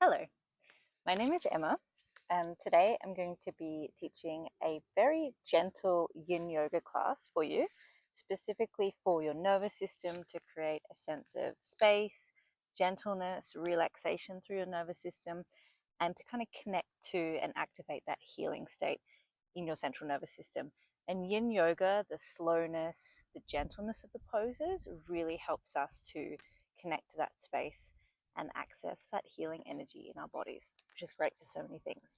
Hello, my name is Emma, and today I'm going to be teaching a very gentle Yin Yoga class for you, specifically for your nervous system to create a sense of space, gentleness, relaxation through your nervous system, and to kind of connect to and activate that healing state in your central nervous system. And Yin Yoga, the slowness, the gentleness of the poses really helps us to connect to that space and access that healing energy in our bodies, which is great for so many things.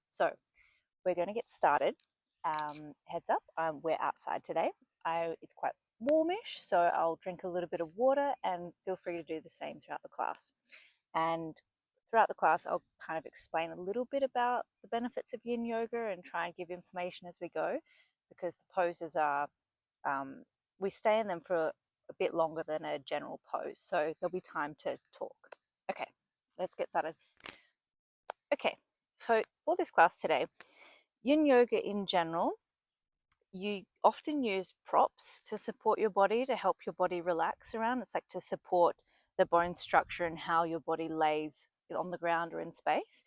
So we're going to get started. Heads up, we're outside today. It's quite warmish, so I'll drink a little bit of water and feel free to do the same throughout the class. And throughout the class, I'll kind of explain a little bit about the benefits of Yin Yoga and try and give information as we go, because the poses are, we stay in them for a bit longer than a general pose, so there'll be time to talk. Okay, let's get started. Okay, so for this class today, Yin Yoga in general, you often use props to support your body, to help your body relax around. It's like to support the bone structure and how your body lays on the ground or in space.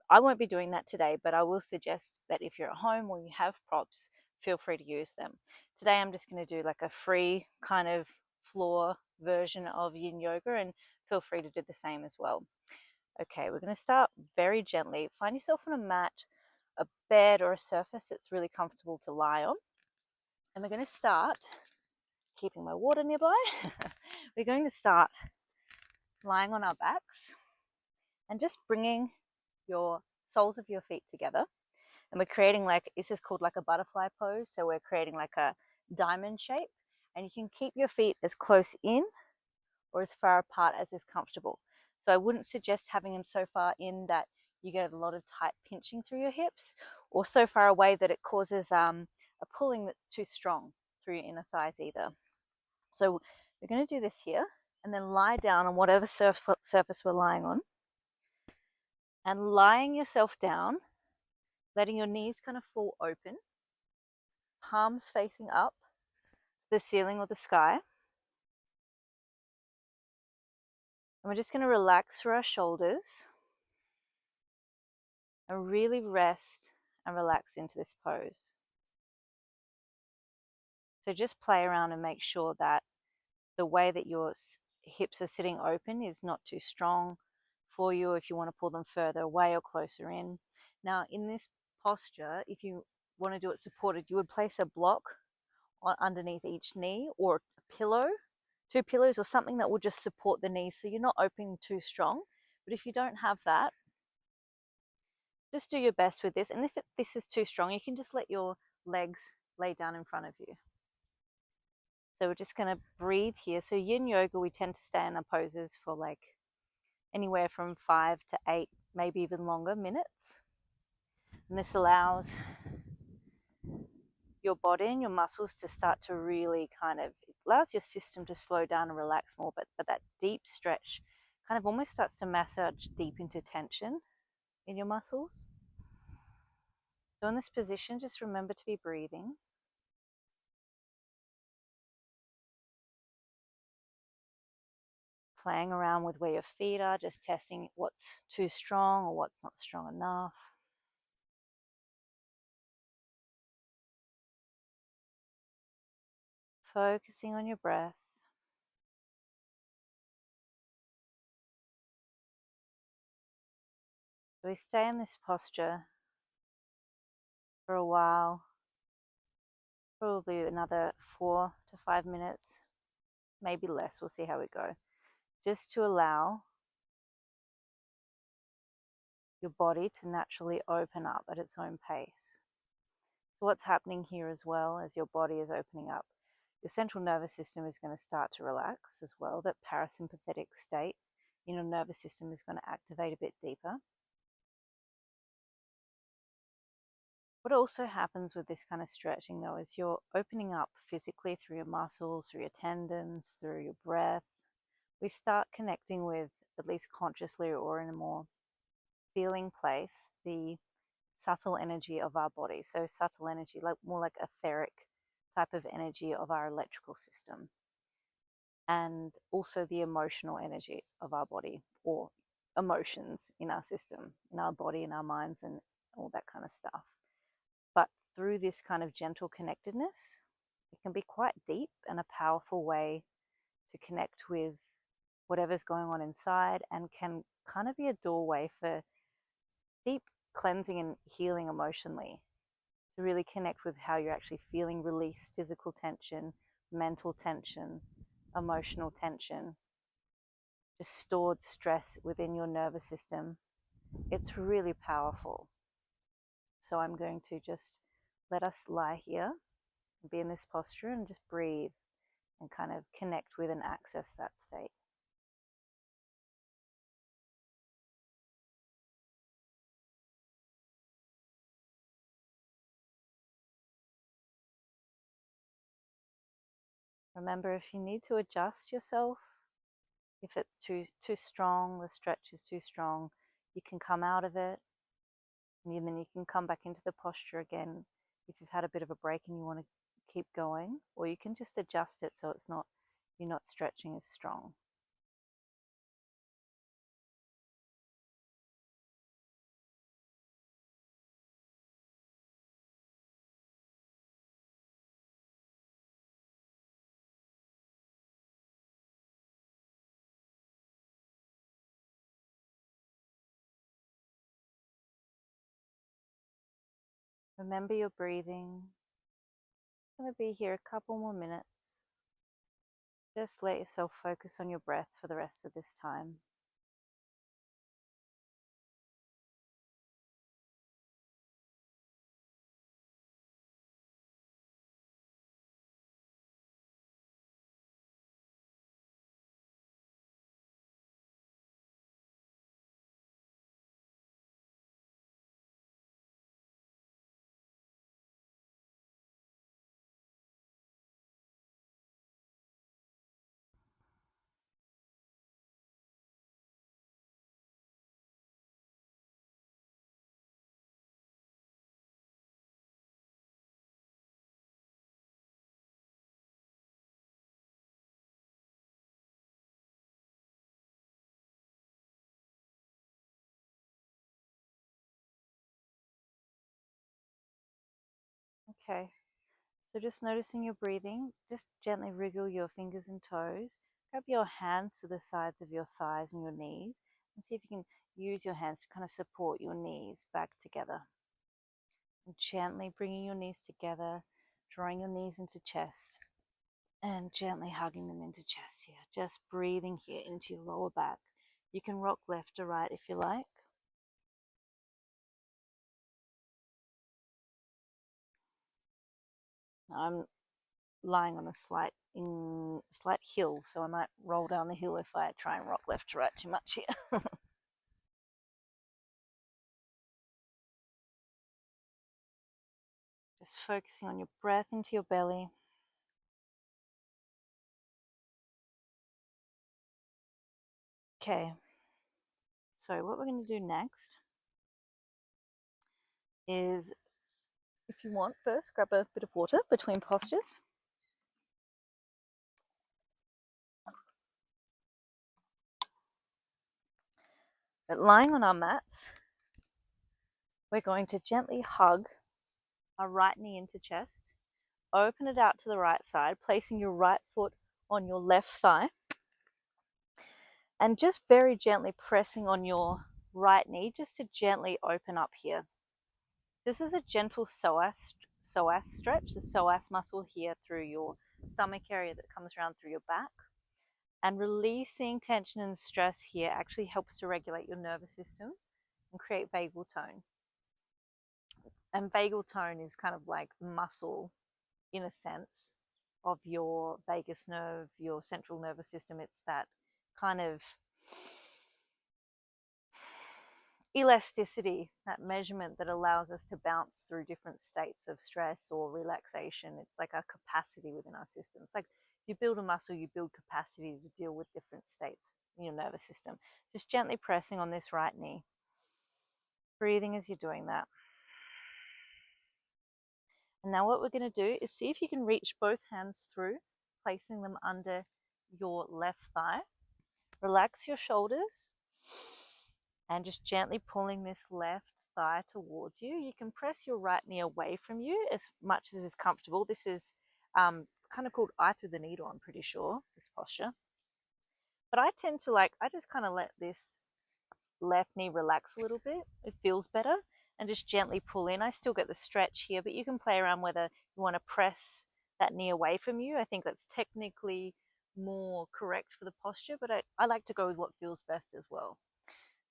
I won't be doing that today, but I will suggest that if you're at home or you have props, feel free to use them. Today I'm just going to do like a free kind of floor version of Yin Yoga, and feel free to do the same as well. Okay, we're going to start very gently. Find yourself on a mat, a bed, or a surface that's really comfortable to lie on. And we're going to start, keeping my water nearby, we're going to start lying on our backs and just bringing your soles of your feet together. And we're creating this is called like a butterfly pose. So we're creating like a diamond shape, and you can keep your feet as close in or as far apart as is comfortable. So I wouldn't suggest having them so far in that you get a lot of tight pinching through your hips, or so far away that it causes a pulling that's too strong through your inner thighs either. So we're going to do this here, and then lie down on whatever surface we're lying on, and lying yourself down, letting your knees kind of fall open, palms facing up, the ceiling or the sky. And we're just going to relax through our shoulders and really rest and relax into this pose. So just play around and make sure that the way that your hips are sitting open is not too strong for you, if you want to pull them further away or closer in. Now in this posture, if you want to do it supported, you would place a block underneath each knee, or a pillow, 2 pillows or something that will just support the knees so you're not opening too strong. But if you don't have that, just do your best with this. And if this is too strong, you can just let your legs lay down in front of you. So we're just going to breathe here. So Yin Yoga, we tend to stay in our poses for like anywhere from 5 to 8, maybe even longer minutes. And this allows your body and your muscles to start to really it allows your system to slow down and relax more, but that deep stretch kind of almost starts to massage deep into tension in your muscles. So in this position, just remember to be breathing. Playing around with where your feet are, just testing what's too strong or what's not strong enough. Focusing on your breath. We stay in this posture for a while, probably another 4 to 5 minutes, maybe less, we'll see how we go. Just to allow your body to naturally open up at its own pace. So what's happening here as well, as your body is opening up, your central nervous system is going to start to relax as well. That parasympathetic state in your nervous system is going to activate a bit deeper. What also happens with this kind of stretching though is you're opening up physically through your muscles, through your tendons, through your breath. We start connecting with, at least consciously or in a more feeling place, the subtle energy of our body. So subtle energy, like more like etheric type of energy of our electrical system. And also the emotional energy of our body, or emotions in our system, in our body, in our minds, and all that kind of stuff. But through this kind of gentle connectedness, it can be quite deep and a powerful way to connect with whatever's going on inside, and can kind of be a doorway for deep cleansing and healing emotionally, to really connect with how you're actually feeling, release physical tension, mental tension, emotional tension, just stored stress within your nervous system. It's really powerful. So I'm going to just let us lie here and be in this posture and just breathe and kind of connect with and access that state. Remember, if you need to adjust yourself, if it's too strong, the stretch is too strong, you can come out of it, and then you can come back into the posture again if you've had a bit of a break and you want to keep going, or you can just adjust it so it's not, you're not stretching as strong. Remember your breathing. I'm going to be here a couple more minutes. Just let yourself focus on your breath for the rest of this time. Okay, so just noticing your breathing, just gently wriggle your fingers and toes. Grab your hands to the sides of your thighs and your knees, and see if you can use your hands to kind of support your knees back together. And gently bringing your knees together, drawing your knees into chest, and gently hugging them into chest here. Just breathing here into your lower back. You can rock left or right if you like. I'm lying on a slight hill, so I might roll down the hill if I try and rock left to right too much here. Just focusing on your breath into your belly. Okay, so what we're going to do next is, if you want, first grab a bit of water between postures. But lying on our mats, we're going to gently hug our right knee into chest. Open it out to the right side, placing your right foot on your left thigh, and just very gently pressing on your right knee just to gently open up here. This is a gentle psoas stretch, the psoas muscle here through your stomach area that comes around through your back. And releasing tension and stress here actually helps to regulate your nervous system and create vagal tone. And vagal tone is kind of like muscle, in a sense, of your vagus nerve, your central nervous system. It's that kind of elasticity, that measurement that allows us to bounce through different states of stress or relaxation. It's like our capacity within our system. It's like you build a muscle, you build capacity to deal with different states in your nervous system. Just gently pressing on this right knee. Breathing as you're doing that. And now what we're going to do is see if you can reach both hands through, placing them under your left thigh. Relax your shoulders. And just gently pulling this left thigh towards you. You can press your right knee away from you as much as is comfortable. This is kind of called eye through the needle, I'm pretty sure, this posture. But I tend to I just kind of let this left knee relax a little bit. It feels better. And just gently pull in. I still get the stretch here, but you can play around whether you want to press that knee away from you. I think that's technically more correct for the posture, but I like to go with what feels best as well.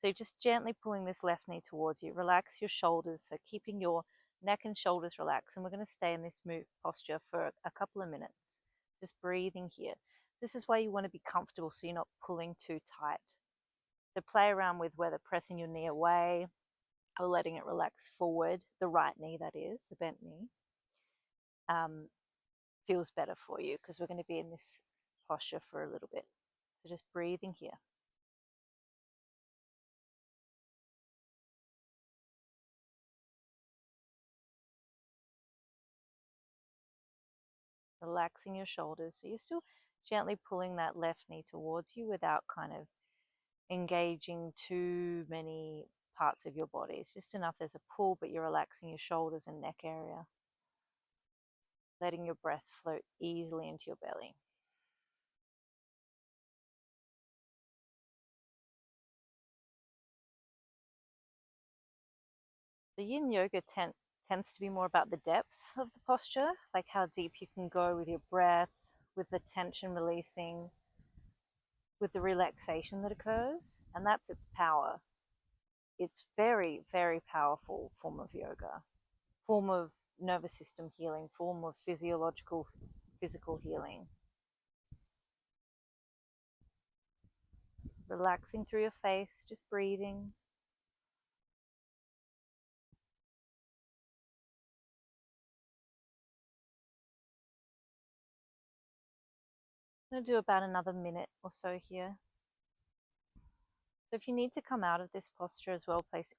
So just gently pulling this left knee towards you. Relax your shoulders, so keeping your neck and shoulders relaxed. And we're going to stay in this move posture for a couple of minutes. Just breathing here. This is why you want to be comfortable so you're not pulling too tight. So play around with whether pressing your knee away or letting it relax forward, the right knee that is, the bent knee, feels better for you because we're going to be in this posture for a little bit. So just breathing here. Relaxing your shoulders. So you're still gently pulling that left knee towards you without kind of engaging too many parts of your body. It's just enough there's a pull, but you're relaxing your shoulders and neck area. Letting your breath float easily into your belly. The Yin Yoga tends to be more about the depth of the posture, like how deep you can go with your breath, with the tension releasing, with the relaxation that occurs, and that's its power. It's very, very powerful form of yoga, form of nervous system healing, form of physical healing. Relaxing through your face, just breathing. I'm going to do about another minute or so here. So if you need to come out of this posture as well, place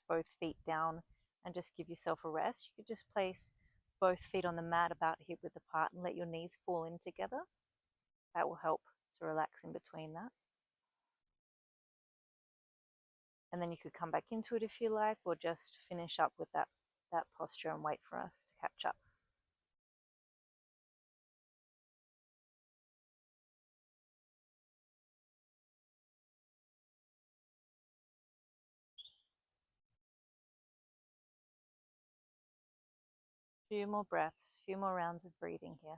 both feet down and just give yourself a rest. You could just place both feet on the mat about hip width apart and let your knees fall in together. That will help to relax in between that. And then you could come back into it if you like, or just finish up with that posture and wait for us to catch up. Few more breaths, few more rounds of breathing here.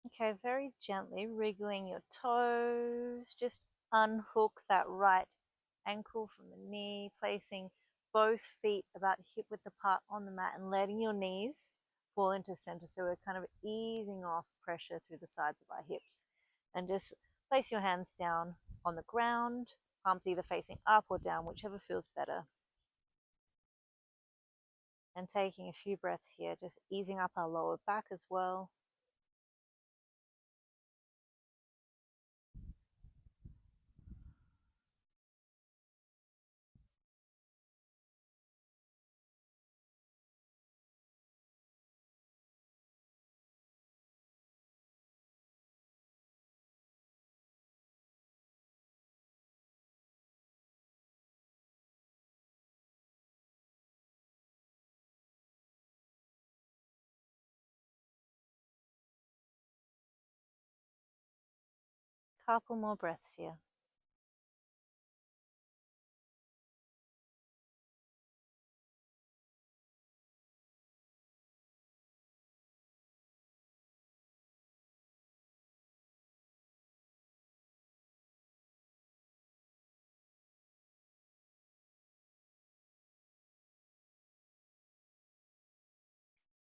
Okay, very gently wriggling your toes. Just unhook that right ankle from the knee, placing both feet about hip width apart on the mat and letting your knees fall into center. So we're kind of easing off pressure through the sides of our hips. And just place your hands down on the ground, palms either facing up or down, whichever feels better. And taking a few breaths here, just easing up our lower back as well. Couple more breaths here.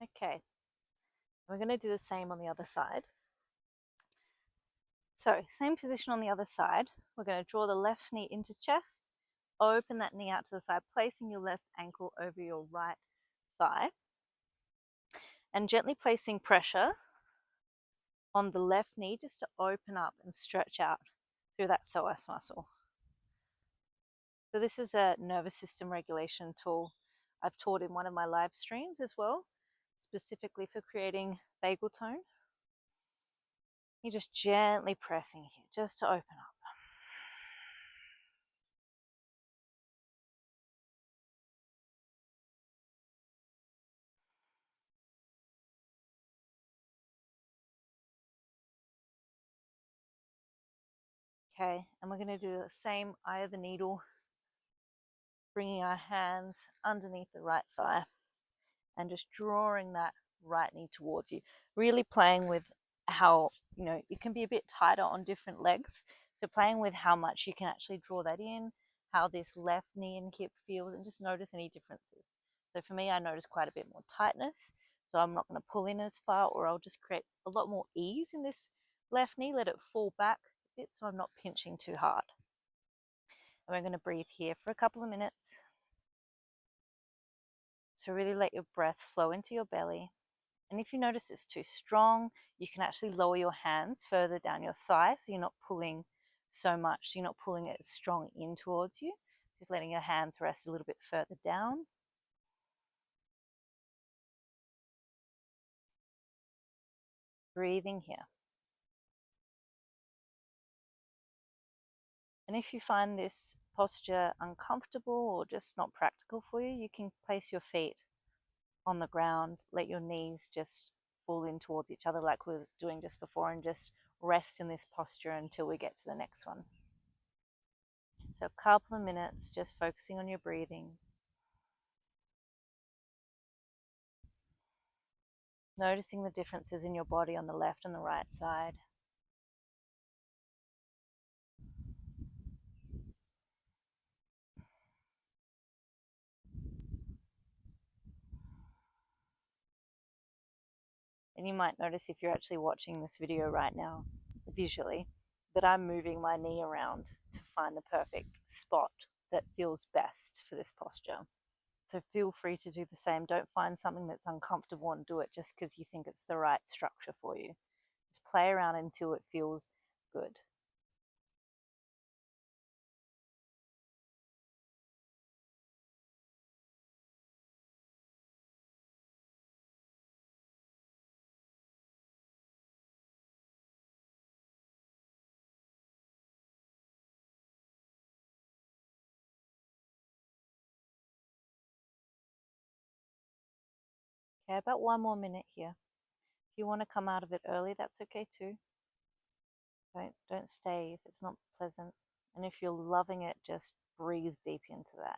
Okay, we're going to do the same on the other side. So same position on the other side. We're going to draw the left knee into chest, open that knee out to the side, placing your left ankle over your right thigh, and gently placing pressure on the left knee just to open up and stretch out through that psoas muscle. So this is a nervous system regulation tool I've taught in one of my live streams as well, specifically for creating vagal tone. You're just gently pressing here just to open up. Okay, and we're going to do the same eye of the needle, bringing our hands underneath the right thigh and just drawing that right knee towards you. Really playing with how, it can be a bit tighter on different legs. So playing with how much you can actually draw that in, how this left knee and hip feels, and just notice any differences. So for me, I notice quite a bit more tightness. So I'm not going to pull in as far, or I'll just create a lot more ease in this left knee, let it fall back a bit so I'm not pinching too hard. And we're going to breathe here for a couple of minutes. So really let your breath flow into your belly. And if you notice it's too strong, you can actually lower your hands further down your thigh so you're not pulling so much. You're not pulling it strong in towards you. Just letting your hands rest a little bit further down. Breathing here. And if you find this posture uncomfortable or just not practical for you, you can place your feet on the ground, let your knees just fall in towards each other like we were doing just before, and just rest in this posture until we get to the next one. So a couple of minutes just focusing on your breathing. Noticing the differences in your body on the left and the right side. And you might notice, if you're actually watching this video right now visually, that I'm moving my knee around to find the perfect spot that feels best for this posture. So feel free to do the same. Don't find something that's uncomfortable and do it just because you think it's the right structure for you. Just play around until it feels good. Okay, about 1 more minute here. If you want to come out of it early, that's okay too. Don't stay if it's not pleasant. And if you're loving it, just breathe deep into that.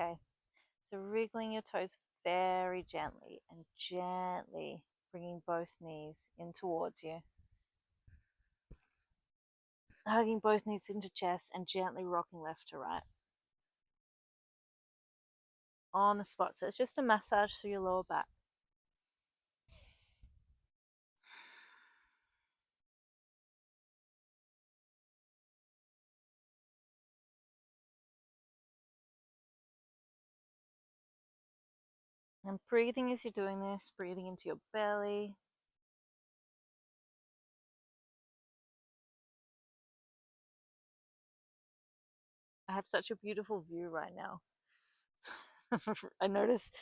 Okay, so wriggling your toes very gently and gently bringing both knees in towards you. Hugging both knees into chest and gently rocking left to right. On the spot. So it's just a massage through your lower back. And breathing as you're doing this, breathing into your belly. I have such a beautiful view right now. I notice,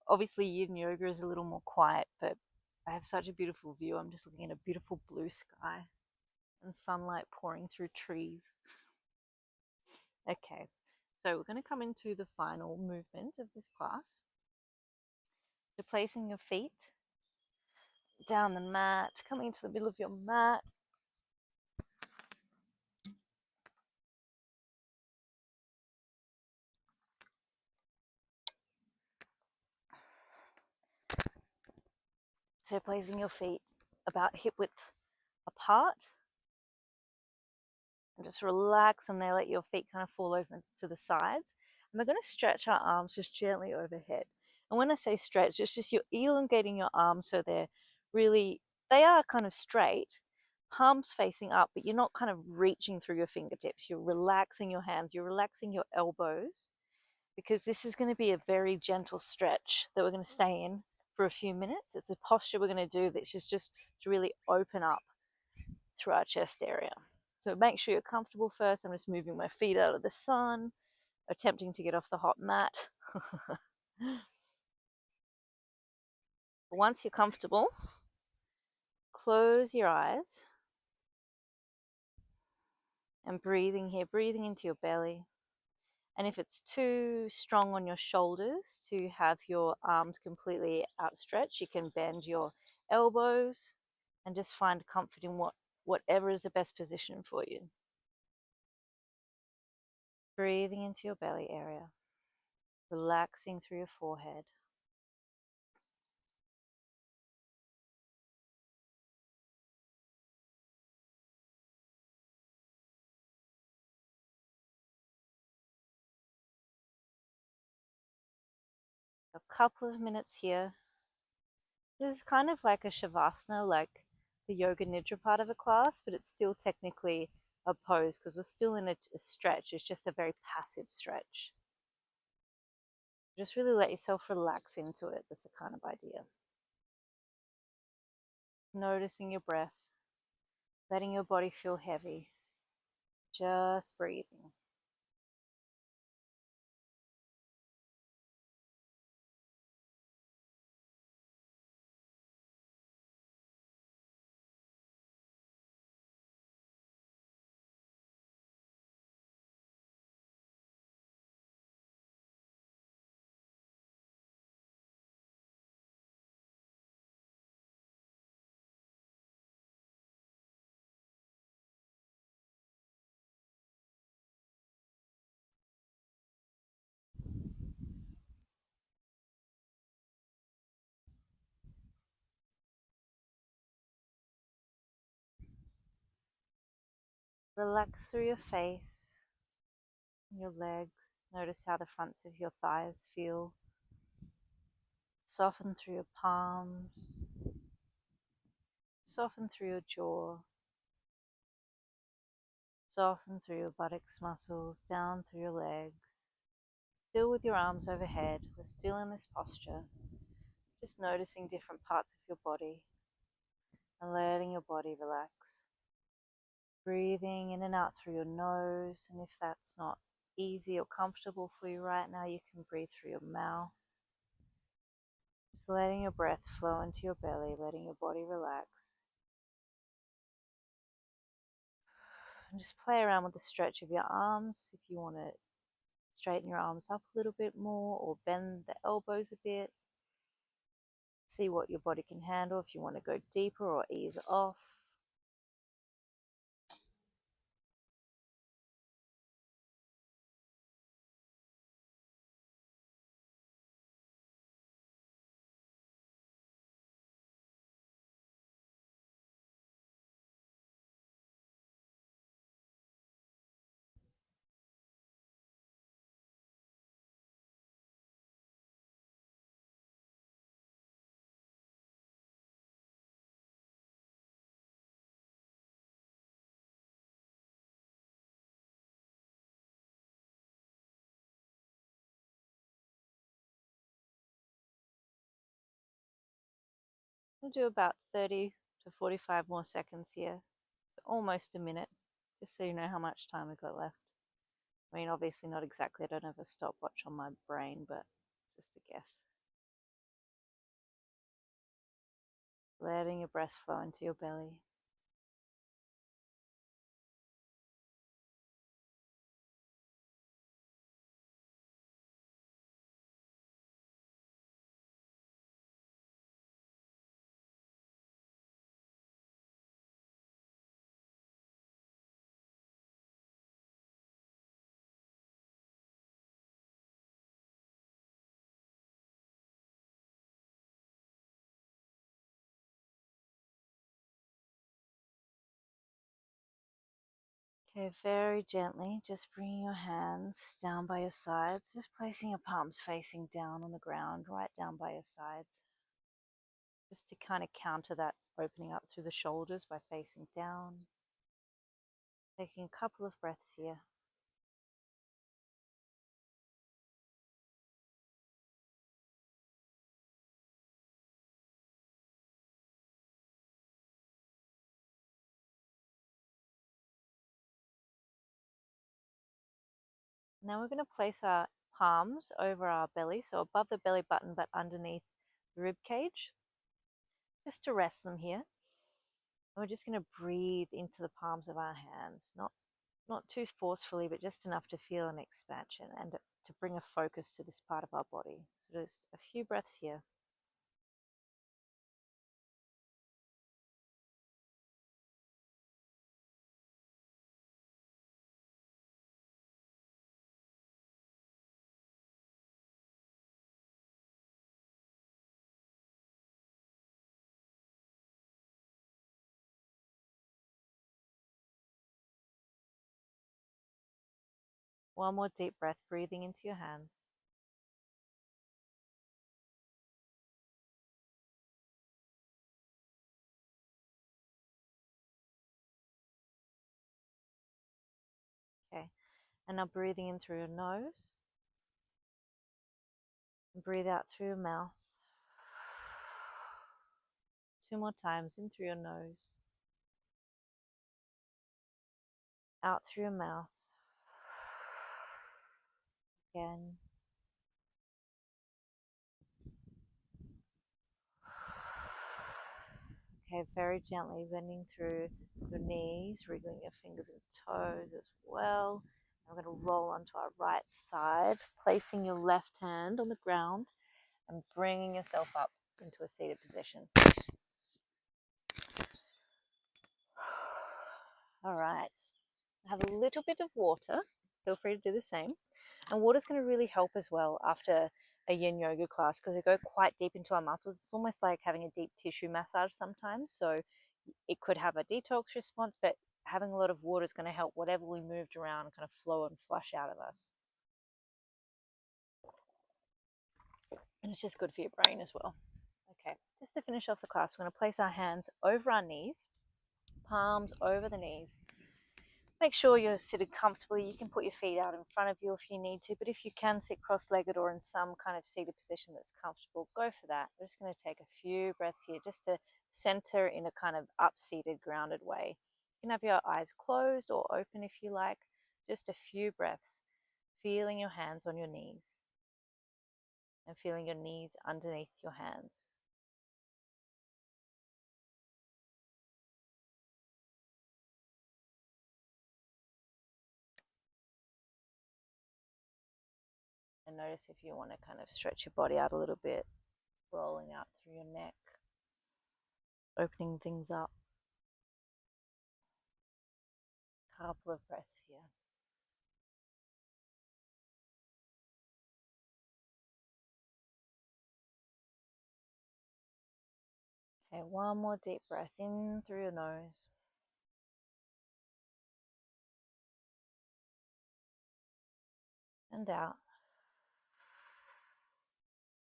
obviously Yin Yoga is a little more quiet, but I have such a beautiful view. I'm just looking at a beautiful blue sky and sunlight pouring through trees. Okay, so we're going to come into the final movement of this class. So placing your feet down the mat, coming into the middle of your mat. So placing your feet about hip width apart. And just relax and they let your feet kind of fall over to the sides. And we're going to stretch our arms just gently overhead. And when I say stretch, it's just you're elongating your arms so they are kind of straight, palms facing up, but you're not kind of reaching through your fingertips. You're relaxing your hands, you're relaxing your elbows, because this is going to be a very gentle stretch that we're going to stay in for a few minutes. It's a posture we're going to do that's just to really open up through our chest area. So make sure you're comfortable first. I'm just moving my feet out of the sun, attempting to get off the hot mat. Once you're comfortable, close your eyes and breathing here, breathing into your belly. And if it's too strong on your shoulders to have your arms completely outstretched, you can bend your elbows and just find comfort in whatever is the best position for you. Breathing into your belly area, relaxing through your forehead. A couple of minutes here. This is kind of like a shavasana, like the yoga nidra part of a class, but it's still technically a pose because we're still in a stretch. It's just a very passive stretch. Just really let yourself relax into it. That's the kind of idea. Noticing your breath, letting your body feel heavy, just breathing. Relax through your face, your legs. Notice how the fronts of your thighs feel. Soften through your palms. Soften through your jaw. Soften through your buttocks muscles, down through your legs. Still with your arms overhead. We're still in this posture. Just noticing different parts of your body and letting your body relax. Breathing in and out through your nose, and if that's not easy or comfortable for you right now, you can breathe through your mouth. Just letting your breath flow into your belly, letting your body relax. And just play around with the stretch of your arms. If you want to straighten your arms up a little bit more or bend the elbows a bit. See what your body can handle if you want to go deeper or ease off. We'll do about 30 to 45 more seconds here. Almost a minute, just so you know how much time we've got left. I mean, obviously not exactly, I don't have a stopwatch on my brain, but just a guess. Letting your breath flow into your belly. Okay, very gently, just bringing your hands down by your sides, just placing your palms facing down on the ground, right down by your sides, just to kind of counter that opening up through the shoulders by facing down. Taking a couple of breaths here. Now we're going to place our palms over our belly, so above the belly button but underneath the rib cage, just to rest them here. And we're just going to breathe into the palms of our hands, not too forcefully, but just enough to feel an expansion and to bring a focus to this part of our body. So just a few breaths here. One more deep breath, breathing into your hands. Okay, and now breathing in through your nose and breathe out through your mouth. 2 more times, in through your nose, out through your mouth. Again. Okay, very gently bending through your knees, wriggling your fingers and toes as well. I'm going to roll onto our right side, placing your left hand on the ground and bringing yourself up into a seated position. All right, have a little bit of water. Feel free to do the same. And water's going to really help as well after a yin yoga class because we go quite deep into our muscles. It's almost like having a deep tissue massage sometimes. So it could have a detox response, but having a lot of water is going to help whatever we moved around kind of flow and flush out of us. And it's just good for your brain as well. Okay, just to finish off the class, we're going to place our hands over our knees, palms over the knees. Make sure you're seated comfortably. You can put your feet out in front of you if you need to, but if you can sit cross-legged or in some kind of seated position that's comfortable, go for that. We're just going to take a few breaths here just to center in a kind of up-seated, grounded way. You can have your eyes closed or open if you like. Just a few breaths, feeling your hands on your knees and feeling your knees underneath your hands. And notice if you want to kind of stretch your body out a little bit, rolling out through your neck, opening things up. Couple of breaths here. Okay, one more deep breath in through your nose. And out.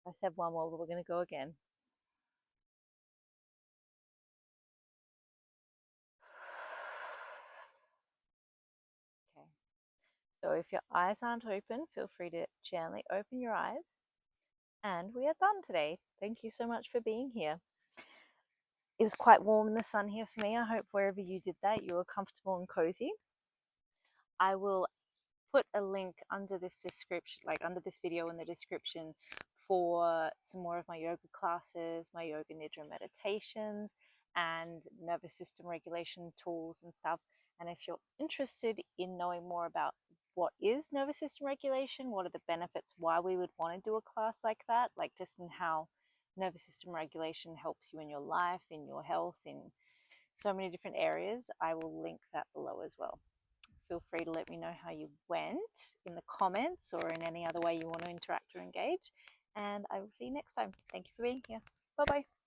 I said one more, but we're going to go again. Okay. So if your eyes aren't open, feel free to gently open your eyes. And we are done today. Thank you so much for being here. It was quite warm in the sun here for me. I hope wherever you did that, you were comfortable and cozy. I will put a link under this description, like under this video in the description, for some more of my yoga classes, my yoga nidra meditations, and nervous system regulation tools and stuff. And if you're interested in knowing more about what is nervous system regulation, what are the benefits, why we would want to do a class like that, like just in how nervous system regulation helps you in your life, in your health, in so many different areas, I will link that below as well. Feel free to let me know how you went in the comments or in any other way you want to interact or engage. And I will see you next time. Thank you for being here. Bye-bye.